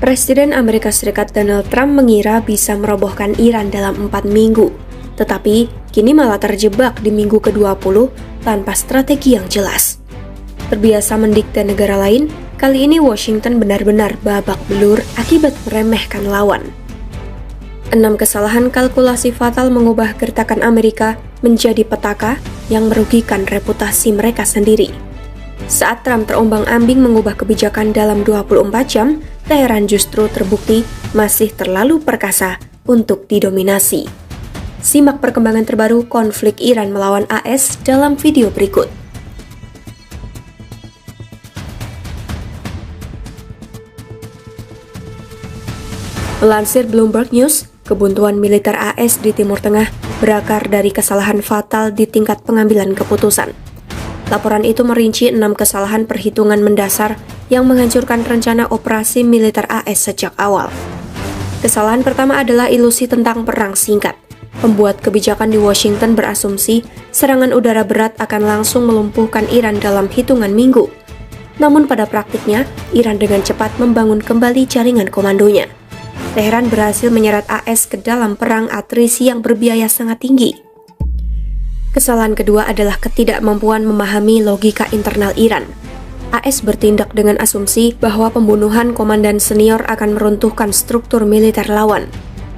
Presiden Amerika Serikat Donald Trump mengira bisa merobohkan Iran dalam 4 minggu, tetapi kini malah terjebak di minggu ke-20 tanpa strategi yang jelas. Terbiasa mendikte negara lain, kali ini Washington benar-benar babak belur akibat meremehkan lawan. 6 kesalahan kalkulasi fatal mengubah gertakan Amerika menjadi petaka yang merugikan reputasi mereka sendiri. Saat Trump terombang-ambing mengubah kebijakan dalam 24 jam, Teheran justru terbukti masih terlalu perkasa untuk didominasi. Simak perkembangan terbaru konflik Iran melawan AS dalam video berikut. Melansir Bloomberg News, kebuntuan militer AS di Timur Tengah berakar dari kesalahan fatal di tingkat pengambilan keputusan. Laporan itu merinci 6 kesalahan perhitungan mendasar yang menghancurkan rencana operasi militer AS sejak awal. Kesalahan pertama adalah ilusi tentang perang singkat. Pembuat kebijakan di Washington berasumsi serangan udara berat akan langsung melumpuhkan Iran dalam hitungan minggu. Namun pada praktiknya, Iran dengan cepat membangun kembali jaringan komandonya. Teheran berhasil menyeret AS ke dalam perang atrisi yang berbiaya sangat tinggi. Kesalahan kedua adalah ketidakmampuan memahami logika internal Iran. AS bertindak dengan asumsi bahwa pembunuhan komandan senior akan meruntuhkan struktur militer lawan.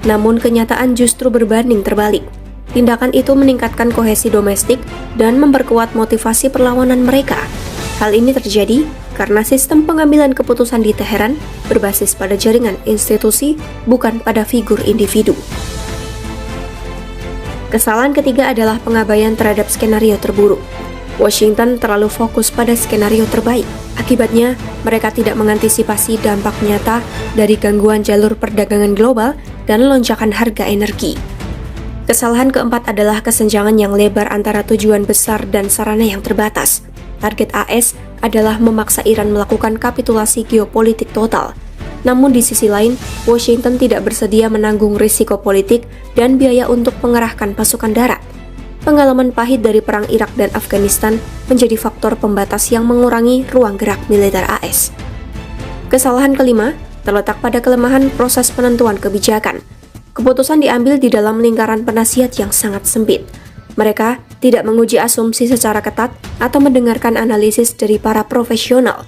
Namun kenyataan justru berbanding terbalik. Tindakan itu meningkatkan kohesi domestik dan memperkuat motivasi perlawanan mereka. Hal ini terjadi karena sistem pengambilan keputusan di Teheran berbasis pada jaringan institusi, bukan pada figur individu. Kesalahan ketiga adalah pengabaian terhadap skenario terburuk. Washington terlalu fokus pada skenario terbaik. Akibatnya, mereka tidak mengantisipasi dampak nyata dari gangguan jalur perdagangan global dan lonjakan harga energi. Kesalahan keempat adalah kesenjangan yang lebar antara tujuan besar dan sarana yang terbatas. Target AS adalah memaksa Iran melakukan kapitulasi geopolitik total. Namun di sisi lain, Washington tidak bersedia menanggung risiko politik dan biaya untuk mengerahkan pasukan darat. Pengalaman pahit dari perang Irak dan Afghanistan menjadi faktor pembatas yang mengurangi ruang gerak militer AS. Kesalahan kelima terletak pada kelemahan proses penentuan kebijakan. Keputusan diambil di dalam lingkaran penasihat yang sangat sempit. Mereka tidak menguji asumsi secara ketat atau mendengarkan analisis dari para profesional.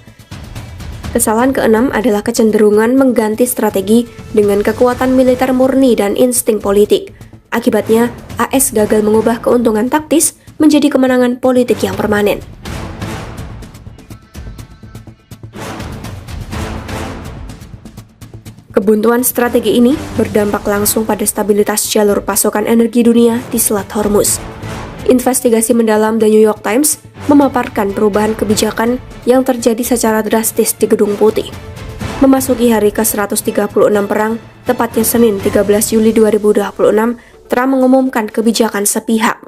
Kesalahan keenam adalah kecenderungan mengganti strategi dengan kekuatan militer murni dan insting politik. Akibatnya, AS gagal mengubah keuntungan taktis menjadi kemenangan politik yang permanen. Kebuntuan strategi ini berdampak langsung pada stabilitas jalur pasokan energi dunia di Selat Hormuz. Investigasi mendalam The New York Times memaparkan perubahan kebijakan yang terjadi secara drastis di Gedung Putih. Memasuki hari ke-136 perang, tepatnya Senin 13 Juli 2026, Trump mengumumkan kebijakan sepihak.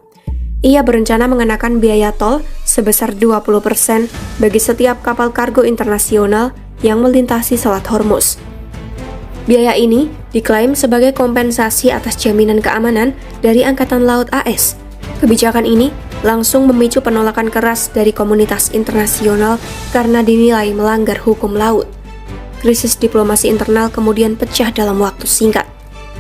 Ia berencana mengenakan biaya tol sebesar 20% bagi setiap kapal kargo internasional yang melintasi Selat Hormuz. Biaya ini diklaim sebagai kompensasi atas jaminan keamanan dari Angkatan Laut AS. Kebijakan ini langsung memicu penolakan keras dari komunitas internasional karena dinilai melanggar hukum laut. Krisis diplomasi internal kemudian pecah dalam waktu singkat.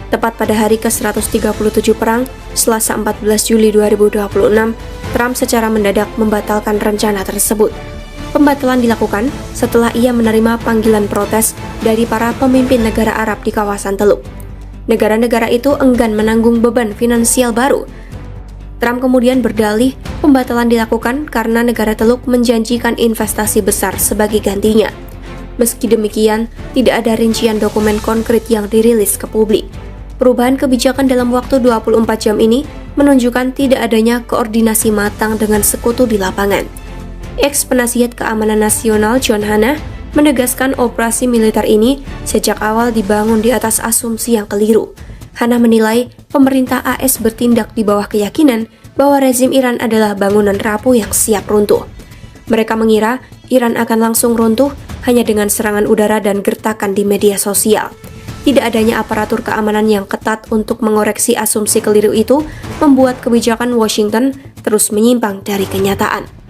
Tepat pada hari ke-137 perang, Selasa 14 Juli 2026, Trump secara mendadak membatalkan rencana tersebut. Pembatalan dilakukan setelah ia menerima panggilan protes dari para pemimpin negara Arab di kawasan Teluk. Negara-negara itu enggan menanggung beban finansial baru. Trump kemudian berdalih pembatalan dilakukan karena negara Teluk menjanjikan investasi besar sebagai gantinya. Meski demikian, tidak ada rincian dokumen konkret yang dirilis ke publik. Perubahan kebijakan dalam waktu 24 jam ini menunjukkan tidak adanya koordinasi matang dengan sekutu di lapangan. Ex-penasihat keamanan nasional John Hannah menegaskan operasi militer ini sejak awal dibangun di atas asumsi yang keliru. Hannah menilai pemerintah AS bertindak di bawah keyakinan bahwa rezim Iran adalah bangunan rapuh yang siap runtuh. Mereka mengira Iran akan langsung runtuh hanya dengan serangan udara dan gertakan di media sosial. Tidak adanya aparatur keamanan yang ketat untuk mengoreksi asumsi keliru itu membuat kebijakan Washington terus menyimpang dari kenyataan.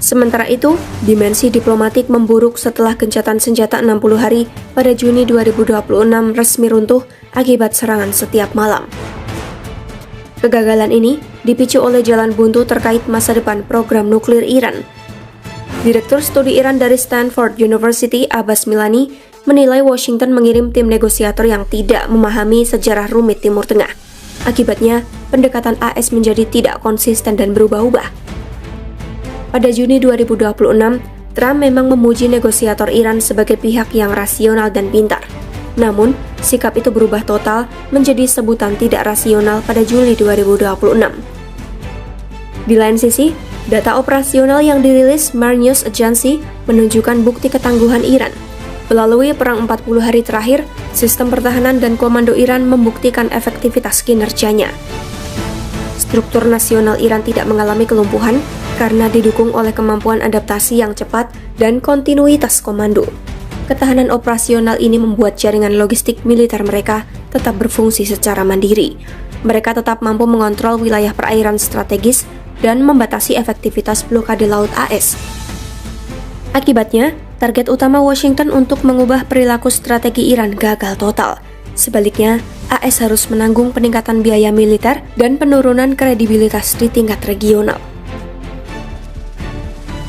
Sementara itu, dimensi diplomatik memburuk setelah gencatan senjata 60 hari pada Juni 2026 resmi runtuh akibat serangan setiap malam. Kegagalan ini dipicu oleh jalan buntu terkait masa depan program nuklir Iran. Direktur Studi Iran dari Stanford University, Abbas Milani, menilai Washington mengirim tim negosiator yang tidak memahami sejarah rumit Timur Tengah. Akibatnya, pendekatan AS menjadi tidak konsisten dan berubah-ubah. Pada Juni 2026, Trump memang memuji negosiator Iran sebagai pihak yang rasional dan pintar. Namun, sikap itu berubah total menjadi sebutan tidak rasional pada Juli 2026. Di lain sisi, data operasional yang dirilis Mer News Agency menunjukkan bukti ketangguhan Iran. Melalui perang 40 hari terakhir, sistem pertahanan dan komando Iran membuktikan efektivitas kinerjanya. Struktur nasional Iran tidak mengalami kelumpuhan karena didukung oleh kemampuan adaptasi yang cepat dan kontinuitas komando. Ketahanan operasional ini membuat jaringan logistik militer mereka tetap berfungsi secara mandiri. Mereka tetap mampu mengontrol wilayah perairan strategis dan membatasi efektivitas blokade laut AS. Akibatnya, target utama Washington untuk mengubah perilaku strategi Iran gagal total. Sebaliknya, AS harus menanggung peningkatan biaya militer dan penurunan kredibilitas di tingkat regional.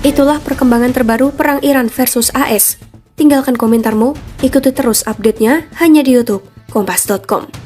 Itulah perkembangan terbaru perang Iran versus AS. Tinggalkan komentarmu, ikuti terus update-nya hanya di YouTube Kompas.com.